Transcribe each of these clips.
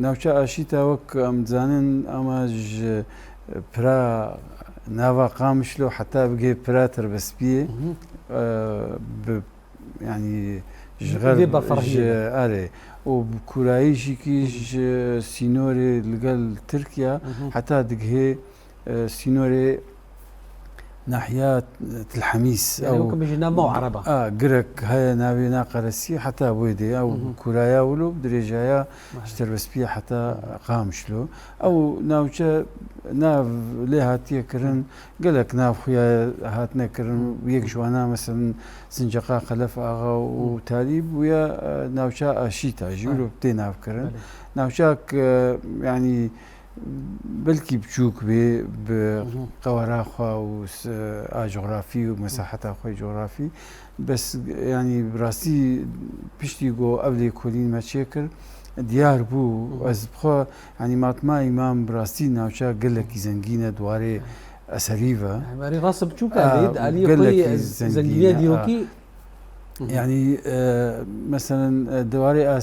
ناوچە ئاشیتا وەک ئەمزانن ئەمەش پرا ناوا قامشلۆ حتا بگێ پرا تربەسپیە ینی ژغەر ئارێ و کوراییشێکیش سینۆرێ لەگەڵ تورکیا حتا دگهێ سینۆرێ ناحية الحميس يعني ممكن بيجينا مو عربة قرك هاي ناوينا قرسي حتى بويدي او كورايا ولو بدريجايا اشتر بس بيه حتى قامشلو او ناوچا ناف ليه هاتيه كرن قالك ناف خويا هاتنا كرن ويك جوانا مثلا سنجقا خلف اغا وتاليب ويا ناوچا اشيتا جيولو بتي ناف كرن ناوچاك يعني بلكي بتشوك بقوارا خوا و جغرافي ومساحة خوي جغرافي بس يعني براسي بشتي جو قبل كولين ما تشكر ديار بو از بخوا يعني ماتما امام براسي ناوچا قالك زنجينه دواري اسريفا يعني راس بتشوكا علي خوي زنجينه ديروكي يعني مثلا دواري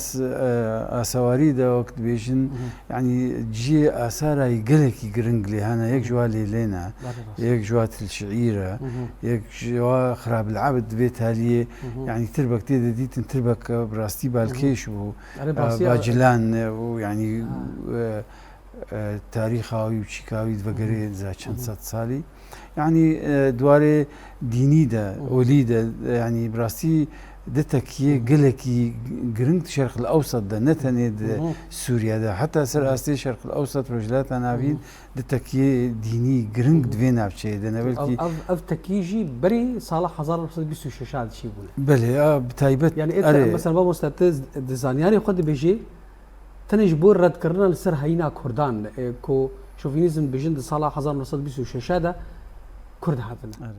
اسواري دا وقت بيجن يعني جي اثارها يقلك يقرنق لي هنا يك جوا لينا يك جوات الشعيره يك جوا خراب العبد بيت هاليه يعني تربك تيدا دي تربك براستي بالكيش وباجلان ويعني تاريخاوي وشيكاوي فقري ذا شن صد صالي يعني دواري ديني دا وليدا يعني براستي دتكي قلكي قرنت الشرق الاوسط ده نتني سوريا ده حتى سر استي الشرق الاوسط رجلات انابين دتكي ديني قرنت فينا بشي ده نبلكي اف تكيجي بري صالح 1926 هذا شيء بلي بتايبت يعني انت مثلا بابا استاذ ديزاينياني خد بيجي تنجبور رد كرنا لسر هينا كردان كو شوفينيزم بجند صالح 1926 هذا كرد هذا